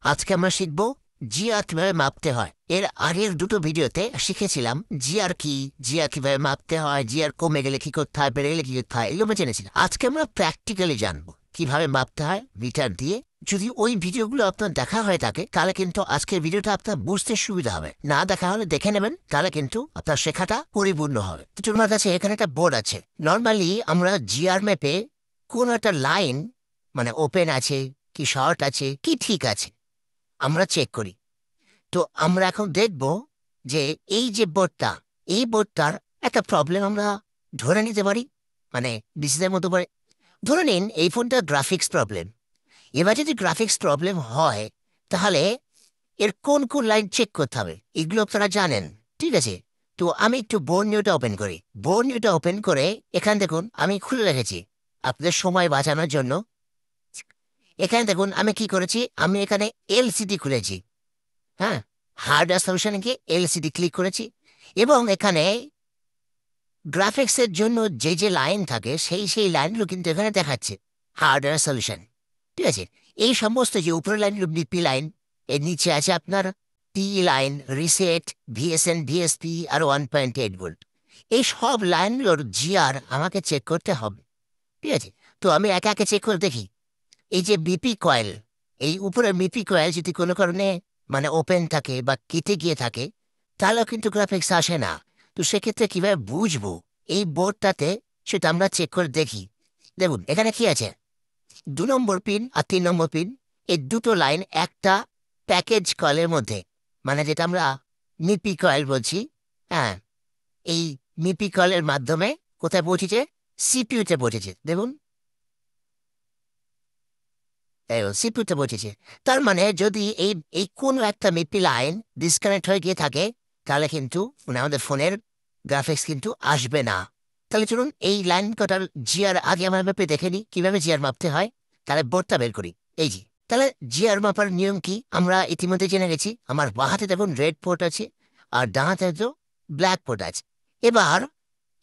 আজকে আমরা শিখব জিআর কিভাবে মাপতে হয়। এর আগের দুটো ভিডিওতে শিখেছিলাম জিআর কি, জিআর কিভাবে মাপতে হয়, জিআর কমে গেলে কি করতে হয়, বেড়ে গেলে কি করতে হয়, এগুলো আমরা জেনেছিলাম। আজকে আমরা প্র্যাকটিক্যালি জানবো কিভাবে মাপতে হয় মিটার দিয়ে। যদি ওই ভিডিওগুলো আপনার দেখা হয়ে থাকে তাহলে কিন্তু আজকের ভিডিওটা আপনার বুঝতে সুবিধা হবে, না দেখা হলে দেখে নেবেন, তাহলে কিন্তু আপনার শেখাটা পরিপূর্ণ হবে। তো তোমার কাছে এখানে একটা বোর্ড আছে। নর্মালি আমরা জিআর ম্যাপে কোন একটা লাইন মানে ওপেন আছে কি শর্ট আছে কি ঠিক আছে আমরা চেক করি। তো আমরা এখন দেখব যে এই যে বোর্ডটা, এই বোর্ডটার একটা প্রবলেম আমরা ধরে নিতে পারি, মানে ডিসিদের মতো পারে। ধরে নিন এই ফোনটা গ্রাফিক্স প্রবলেম। এবার যদি গ্রাফিক্স প্রবলেম হয় তাহলে এর কোন কোন লাইন চেক করতে হবে এগুলো আপনারা জানেন, ঠিক আছে? তো আমি একটু বোর্ড নিউটা ওপেন করি। বোর্ড নিউটা ওপেন করে এখানে দেখুন আমি খুলে রেখেছি আপনাদের সময় বাঁচানোর জন্য। এখানে দেখুন আমি কি করেছি, আমি এখানে এলসিডি খুলেছি। হ্যাঁ, হার্ডওয়্যার সলিউশনে গিয়ে এলসিডি ক্লিক করেছি এবং এখানে গ্রাফিক্সের জন্য যে যে লাইন থাকে সেই লাইনগুলো কিন্তু এখানে দেখাচ্ছে হার্ডওয়্যার সলিউশন, ঠিক আছে? এই সমস্ত যে উপরের লাইনগুলো বিপি লাইন, এর নিচে আছে আপনার টি লাইন, রিসেট, ভিএসএন, ভিএসপি আর 1.8 ভোল্ট। এই সব লাইনগুলোর জিআর আমাকে চেক করতে হবে, ঠিক আছে? তো আমি একে একে চেক করে দেখি। এই যে বিপি কয়েল, এই উপরের বিপি কয়েল যদি কোনো কারণে মানে ওপেন থাকে বা কেটে গিয়ে থাকে তাহলেও কিন্তু গ্রাফিক্স আসে না। তো সেক্ষেত্রে কিভাবে বুঝবো এই বোর্ডটাতে, সেটা আমরা চেক করে দেখি। দেখুন এখানে কি আছে, 2 নম্বর পিন আর 3 নম্বর পিন, এই দুটো লাইন একটা প্যাকেজ কয়েলের মধ্যে, মানে যেটা আমরা মিপি কয়েল বলছি। হ্যাঁ, এই মিপি কয়েলের মাধ্যমে কোথায় পৌঁছেছে, সিপিইউতে পৌঁছেছে। দেখুন সিপিইউতে পৌঁছেছে। তার মানে যদি এই এই কোনো একটা মিপি লাইন ডিসকানেক্ট হয়ে গিয়ে থাকে তাহলে কিন্তু মানে আমাদের ফোনের গ্রাফিক্স কিন্তু আসবে না। তাহলে চলুন এই লাইন কটার জিআর আগে আমার ব্যাপারে দেখে নিই কিভাবে জিআর মাপতে হয়। তাহলে বোর্ডটা বের করি, এই যে। তাহলে জিআর মাপার নিয়ম কি আমরা ইতিমধ্যে জেনে গেছি। আমার বাঁ হাতে দেখুন রেড পোর্ট আছে আর ডান হাতে তো ব্ল্যাক পোর্ট আছে। এবার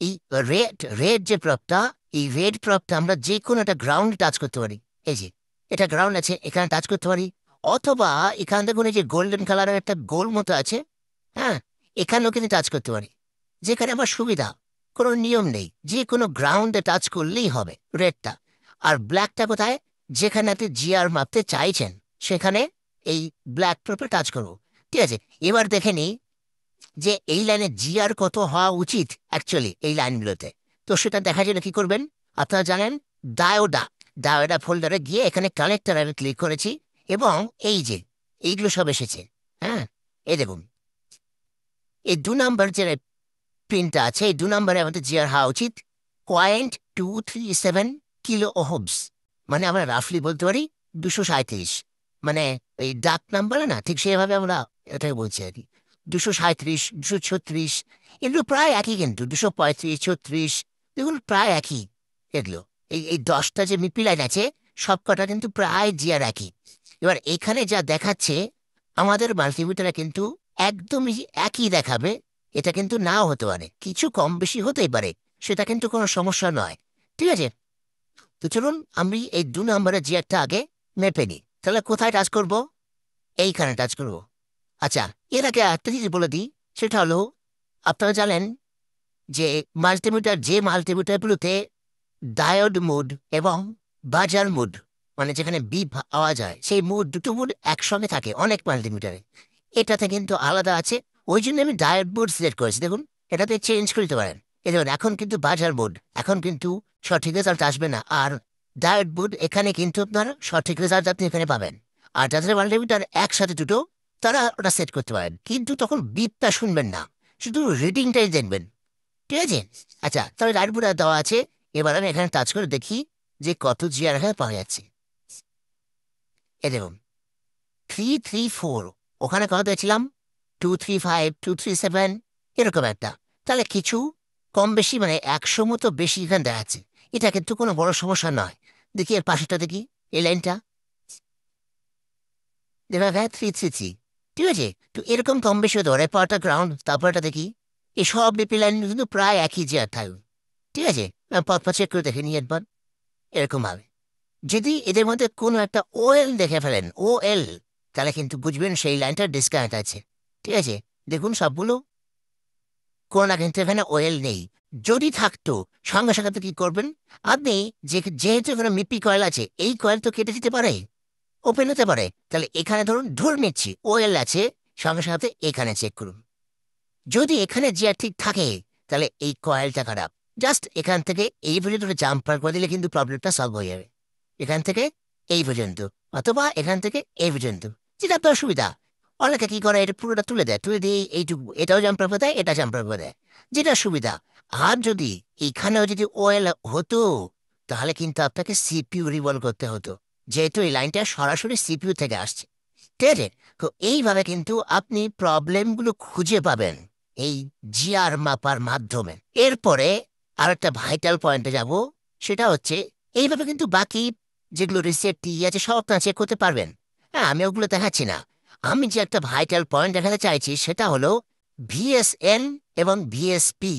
এই রেড রেড যে প্রপটা, এই রেড প্রপটা আমরা যে কোনো একটা গ্রাউন্ড টাচ করতে পারি। এই যে এটা গ্রাউন্ড আছে, এখানে টাচ করতে পারি। অথবা এখান দেখুন এই যে গোল্ডেন কালারের একটা গোল মতো আছে, হ্যাঁ, এখানেও কিন্তু টাচ করতে পারি। যেখানে আমার সুবিধা, কোনো নিয়ম নেই, যে কোনো গ্রাউন্ডে টাচ করলেই হবে রেডটা। আর ব্ল্যাকটা কোথায়, যেখানে আপনি জিআর মাপতে চাইছেন সেখানে এই ব্ল্যাক প্রপে টাচ করবো, ঠিক আছে? এবার দেখে নিই যে এই লাইনে জিআর কত হওয়া উচিত অ্যাকচুয়ালি এই লাইনগুলোতে। তো সেটা দেখার জন্য কি করবেন, আপনারা জানেন ডায়োডা, ডায়োডা ফোল্ডারে গিয়ে এখানে কানেক্টর আমি ক্লিক করেছি এবং এই যে এইগুলো সব এসেছে। হ্যাঁ, এই দেখুন এই 2 নম্বর যে পিনটা আছে, এই 2 নম্বরে আমাদের জিআর হওয়া উচিত 0.237 কিলো ওহমস, মানে আমরা রাফলি বলতে পারি 237। মানে এই ডাক নাম্বার না, ঠিক সেভাবে আমরা এটাকে বলছি আর কি। 237, 236 এগুলো প্রায় একই, কিন্তু 235, 36 এগুলো প্রায় একই। এগুলো এই এই 10টা যে মিপি লাইন আছে সব কটা কিন্তু প্রায় জিআর একই। এবার এখানে যা দেখাচ্ছে আমাদের মাল্টিমিটারে কিন্তু একদমই একই দেখাবে, এটা কিন্তু নাও হতে পারে, কিছু কম বেশি হতেই পারে, সেটা কিন্তু কোনো সমস্যা নয়, ঠিক আছে? তো চলুন আমি এই 2 নম্বরের জিআরটা আগে মেপে নিই। তাহলে কোথায় টাচ করব, এইখানে টাচ করব। আচ্ছা, এর আগে একটা জিনিস বলে দিই, সেটা হলো আপনারা জানেন যে মাল্টিমিটার, যে মাল্টিমিটারগুলোতে ডায়োড মুড এবং বাজার মুড, মানে যেখানে বিপ পাওয়া যায়, সেই মুড, দুটো মুড একসঙ্গে থাকে অনেক মাল্টিমিটারে। এটাতে কিন্তু আলাদা আছে, ওই জন্য আমি ডায়োড মুড সিলেক্ট করেছি। দেখুন এটাতে চেঞ্জ করে দিতে পারেন। এই দেখুন এখন কিন্তু বাজার মুড, এখন কিন্তু সঠিক রেজাল্ট আসবে না। আর ডায়োড মুড এখানে কিন্তু আপনার সঠিক রেজাল্ট আপনি এখানে পাবেন। আর যাদের মাল্টিমিটার একসাথে দুটো, তারা ওটা সেট করতে পারেন, কিন্তু তখন বিপটা শুনবেন না, শুধু রিডিংটাই দেখবেন, ঠিক আছে? আচ্ছা, তাহলে ডায়োড মুড দেওয়া আছে। এবার আমি এখানে টাচ করে দেখি যে কত জিআর এখানে পাওয়া যাচ্ছে। এ দেখুন 334, ওখানে কত দেখছিলাম 235, 237 এরকম একটা। তাহলে কিছু কম বেশি মানে 100 মতো বেশি এখানে দেখাচ্ছে। এটা কিন্তু কোনো বড় সমস্যা নয়। দেখি এর পাশেটা দেখি, এই লাইনটা দেখা যায় 333, ঠিক আছে? তো এরকম কম বেশি হতে পারে। পাওয়ারটা গ্রাউন্ড, তারপরটা দেখি এই সব বিপি লাইন কিন্তু প্রায় একই জিআর থাকবে, ঠিক আছে? পরপর চেক করে দেখে নিই একবার। এরকম ভাবে যদি এদের মধ্যে কোনো একটা ওএল দেখে ফেলেন, ওএল তাহলে কিন্তু বুঝবেন সেই লাইনটা ডিসকানেক্ট আছে। ঠিক আছে, দেখুন সবগুলো কোনো না, কিন্তু এখানে ওয়েল নেই। যদি থাকতো সঙ্গে সঙ্গে তো কি করবেন আপনি, যেহেতু এখানে মিপি কয়েল আছে, এই কয়েল তো কেটে দিতে পারে, ওপেন হতে পারে। তাহলে এখানে ধরুন ধরে নিচ্ছি ওয়েল আছে, সঙ্গে সঙ্গে এখানে চেক করুন। যদি এখানে জিয়া ঠিক থাকে তাহলে এই কয়েলটা খারাপ। জাস্ট এখান থেকে এই পর্যন্ত জাম্পার করে দিলে কিন্তু প্রবলেমটা সলভ হয়ে যাবে। এখান থেকে এই পর্যন্ত, অথবা এখান থেকে এই পর্যন্ত, যেটা আপনার সুবিধা। অনেকে কি করে, এটা পুরোটা তুলে দেয়, তুলে দিয়ে এইটুকু এটাও জাম্পার করে দেয়, এটা জাম্পার করে দেয়, যেটা সুবিধা। আর যদি এখানেও যদি ওয়েল হতো তাহলে কিন্তু আপনাকে সিপিইউ রিভলভ করতে হতো, যেহেতু এই লাইনটা সরাসরি সিপিইউ থেকে আসছে। ঠিক আছে, তো এইভাবে কিন্তু আপনি প্রবলেমগুলো খুঁজে পাবেন এই জিআর মাপার মাধ্যমে। এরপরে আর একটা ভাইটাল পয়েন্টে যাব, সেটা হচ্ছে এইভাবে কিন্তু বাকি যেগুলো রিসেট টি আছে সব আপনারা চেক করতে পারবেন। হ্যাঁ, আমি ওগুলো দেখাচ্ছি না। আমি যে একটা ভাইটাল পয়েন্ট দেখাতে চাইছি সেটা হলো ভিএসএন এবং ভিএসপি।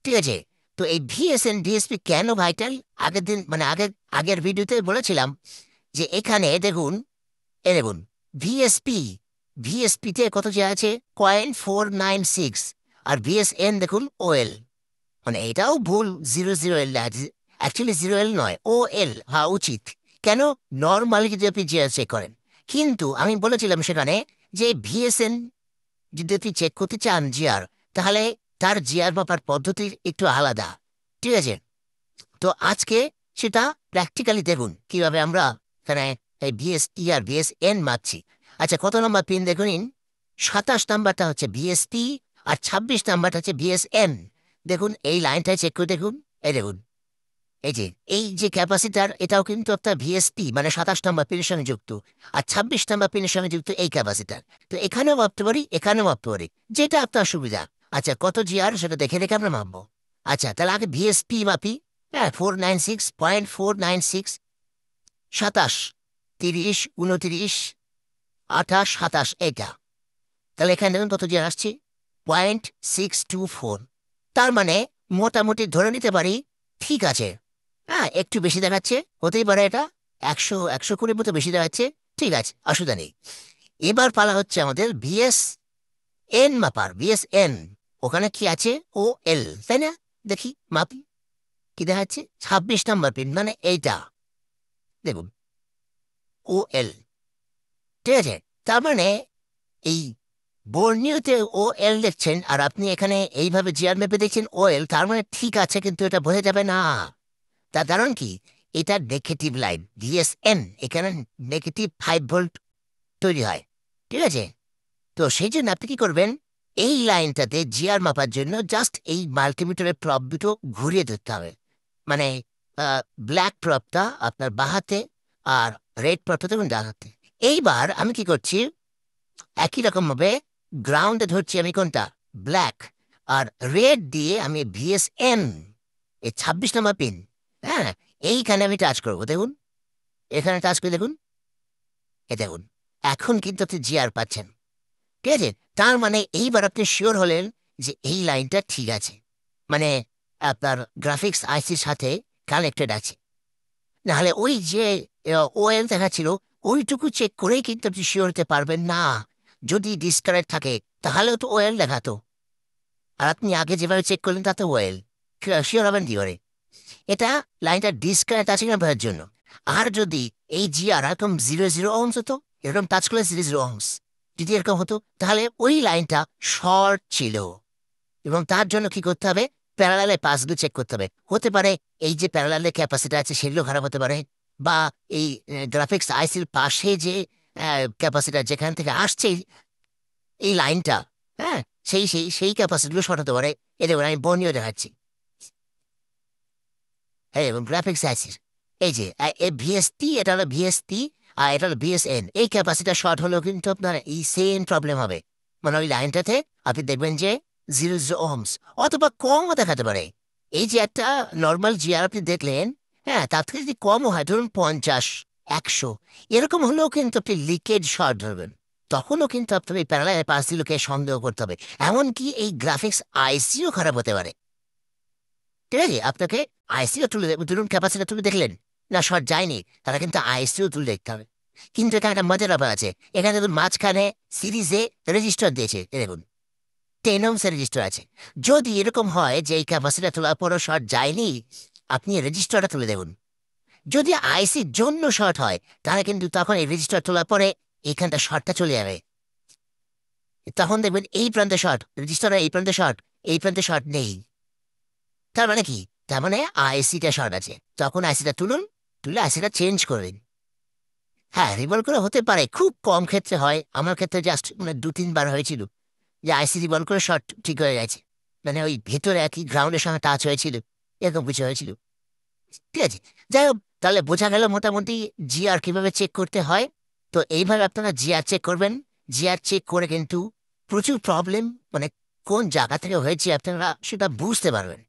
ঠিক আছে, তো এই ভিএসএন ভিএসপি কেন ভাইটাল, আগের দিন মানে আগের ভিডিওতে বলেছিলাম যে এখানে দেখুন, দেখুন ভিএসপি, ভিএসপিতে কত যে আছে 0.496, আর ভিএসএন দেখুন ওএল, মানে এটাও ভুল, 00L, অ্যাকচুয়ালি 0L নয়, OL হওয়া উচিত। কেন, নর্মালি যদি আপনি জিআর চেক করেন। কিন্তু আমি বলেছিলাম সেখানে যে ভিএসএন যদি আপনি চেক করতে চান জিআর, তাহলে তার জিআর মাপার পদ্ধতি একটু আলাদা। ঠিক আছে, তো আজকে সেটা প্র্যাকটিক্যালি দেখুন কিভাবে আমরা এখানে এই ভিএসটি আর ভিএসএন মাপছি। আচ্ছা, কত নম্বর পিন দেখুন, 27 নাম্বারটা হচ্ছে ভিএসটি, আর 26 নাম্বারটা হচ্ছে ভিএসএন। দেখুন এই লাইনটাই চেক করে দেখুন, এই দেখুন, এই যে ক্যাপাসিটার, এটাও কিন্তু আপনার ভিএসটি মানে 27 নম্বর পিনের সঙ্গে যুক্ত, আর 26 নম্বর পিনের সঙ্গে যুক্ত এই ক্যাপাসিটার। তো এখানেও মাপতে পারি, এখানেও মাপতে পারি, যেটা আপনার সুবিধা। আচ্ছা, কত জিআর সেটা দেখে দেখে আমরা মাপবো। আচ্ছা, তাহলে আগে ভিএসপি মাপি। হ্যাঁ, 496.496, 27, 30, 29, 28, 27, এইটা। তাহলে এখানে দেখুন কত জিআর আসছে, 0.624। তার মানে মোটামুটি ধরে নিতে পারি ঠিক আছে। হ্যাঁ, একটু বেশি দেখাচ্ছে, হতেই পারে এটা 100-120 মতো বেশি দেখাচ্ছে। ঠিক আছে, অসুবিধা নেই। এবার পালা হচ্ছে আমাদের ভিএস এন মাপার, ভিএসএন। ওখানে কি আছে, ও এল, তাই না? দেখি মাপি, কি দেখাচ্ছে, 26 নম্বর পিন মানে এইটা, দেখুন ও এল। ঠিক আছে, তার মানে এই বর্ণীয়তে ও এল দেখছেন, আর আপনি এখানে এইভাবে জিআর ম্যাপে দেখছেন ও এল, তার মানে ঠিক আছে, কিন্তু এটা বোঝা যাবে না। তার কারণ কি, এটা নেগেটিভ লাইন ভিএসএন, এখানে -5 ভোল্ট তৈরি হয়। ঠিক আছে, তো সেই জন্য আপনি কি করবেন, এই লাইনটাতে জিআর মাপার জন্য জাস্ট এই মাল্টিমিটারের প্রপ দুটো ঘুরিয়ে ধরতে হবে। মানে ব্ল্যাক প্রপটা আপনার বাঁ হাতে, আর রেড প্রপটা দেখুন ডান হাতে। এইবার আমি কি করছি, একই রকম ভাবে গ্রাউন্ডে ধরছি আমি কোনটা, ব্ল্যাক, আর রেড দিয়ে আমি ভিএসএন, এই 26 নম্বর পিন, হ্যাঁ, এইখানে আমি টাচ করবো। দেখুন এখানে টাচ করে দেখুন, এ দেখুন এখন কিন্তু আপনি জিআর পাচ্ছেন। ঠিক আছে, তার মানে এইবার আপনি শিওর হলেন যে এই লাইনটা ঠিক আছে, মানে আপনার গ্রাফিক্স আইসির সাথে কানেক্টেড আছে। নাহলে ওই যে ওএল দেখাচ্ছিল, ওইটুকু চেক করেই কিন্তু আপনি শিওর হতে পারবেন না। যদি ডিসকানেক্ট থাকে তাহলেও তো ওএল দেখাতো, আর আপনি আগে যেভাবে চেক করলেন তাতে ওএল, শিওর হবেন কি করে? এটা লাইনটা ডিসকানেক্ট আছে না বোঝার জন্য। আর যদি এই জিআর এরকম 00 ohms হতো, এরকম টাচ করলে 00 ohms, যদি এরকম হতো তাহলে ওই লাইনটা শর্ট ছিল, এবং তার জন্য কি করতে হবে, প্যারালালে পাসগুলো চেক করতে হবে। হতে পারে এই যে প্যারালালে ক্যাপাসিটি আছে সেগুলো খারাপ হতে পারে, বা এই গ্রাফিক্স আইসির পাশে যে ক্যাপাসিটার যেখান থেকে আসছে এই লাইনটা, হ্যাঁ, সেই ক্যাপাসিটিগুলো শর্ট হতে পারে। এ দেখুন আমি বর্ণীয় দেখাচ্ছি, হ্যাঁ, এবং গ্রাফিক্স আইসির এই যে ভিএসটি, এটা হলো ভিএসটি, আর এটা হলো ভিএসএন, এই ক্যাপাসিটা শর্ট হলেও কিন্তু আপনার এই সেম প্রবলেম হবে। মানে ওই লাইনটাতে আপনি দেখবেন যে 00 ohms, অথবা কমও দেখাতে পারে। এই যে একটা নর্মাল জিআর আপনি দেখলেন, হ্যাঁ, তার থেকে যদি কমও হয়, ধরুন 50, 100, এরকম হলেও কিন্তু আপনি লিকেজ শর্ট ধরবেন। তখনও কিন্তু আপনার এই প্যারালাল পাসগুলোকে সন্দেহ করতে হবে। এমনকি এই গ্রাফিক্স আইসিও খারাপ হতে পারে। ঠিক আছে, আপনাকে আইসিও তুলে দেখবেন, ধরুন ক্যাপাসিটি তুলে দেখলেন না, শর্ট যায়নি, তারা কিন্তু আইসিও তুলে দেখতে হবে। কিন্তু এখানে একটা মজার ব্যাপার আছে। এখানে দেখুন মাঝখানে সিরিজে রেজিস্টার দিয়েছে, দেখুন 10 ohms রেজিস্টার আছে। যদি এরকম হয় যে এই ক্যাপাসিটার তোলার পরও শর্ট যায়নি, আপনি রেজিস্টারটা তুলে দেখুন। যদি আইসির জন্য শর্ট হয়, তাহলে কিন্তু তখন এই রেজিস্টার তোলার পরে এইখানটা শর্টটা চলে যাবে। তখন দেখবেন এই প্রান্তে শর্ট, রেজিস্টারের এই প্রান্তে শর্ট, এই প্রান্তে শর্ট নেই। তার মানে কি? তার মানে আইসিটা শর্ট আছে। তখন আইসিটা তুলুন, তুলে আইসিটা চেঞ্জ করবেন। হ্যাঁ, রিভলভ করে হতে পারে, খুব কম ক্ষেত্রে হয়। আমার ক্ষেত্রে জাস্ট 2-3 বার হয়েছিল যে আইসি রিভলভ করে শর্ট ঠিক হয়ে গেছে। ওই ভেতরে আর কি গ্রাউন্ডের সঙ্গে টাচ হয়েছিল, এরকম কিছু হয়েছিল। ঠিক আছে, যাই হোক, তাহলে বোঝা গেল মোটামুটি জিআর কিভাবে চেক করতে হয়। তো এইভাবে আপনারা জিআর চেক করবেন। জিআর চেক করে কিন্তু প্রচুর প্রবলেম, কোন জায়গা থেকে হয়েছে আপনারা সেটা বুঝতে পারবেন।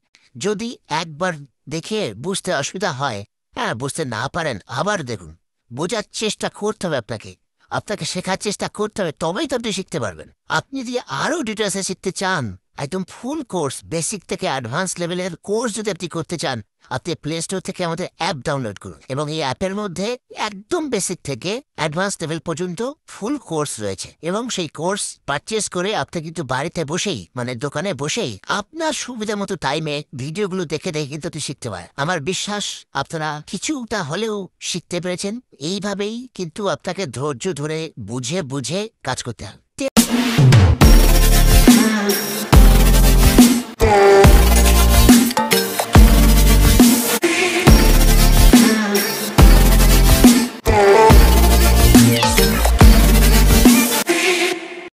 যদি একবার দেখে বুঝতে অসুবিধা হয়, হ্যাঁ, বুঝতে না পারেন আবার দেখুন। বোঝার চেষ্টা করতে হবে আপনাকে, আপনাকে শেখার চেষ্টা করতে হবে, তবেই তো আপনি শিখতে পারবেন। আপনি যদি আরও ডিটেলসে শিখতে চান, একদম ফুল কোর্স, বেসিক থেকে অ্যাডভান্স লেভেলের কোর্স যদি আপনি করতে চান, আপনি প্লে স্টোর থেকে আমাদের অ্যাপ ডাউনলোড করুন, এবং এই অ্যাপের মধ্যে একদম বেসিক থেকে অ্যাডভান্স লেভেল পর্যন্ত ফুল কোর্স রয়েছে। এবং সেই কোর্স পারচেস করে আপনি কিন্তু বাড়িতে বসেই, দোকানে বসেই আপনার সুবিধা মতো টাইমে ভিডিওগুলো দেখে দেখে কিন্তু আপনি শিখতে পারেন। আমার বিশ্বাস আপনারা কিছুটা হলেও শিখতে পেরেছেন। এইভাবেই কিন্তু আপনাকে ধৈর্য ধরে বুঝে বুঝে কাজ করতে হবে।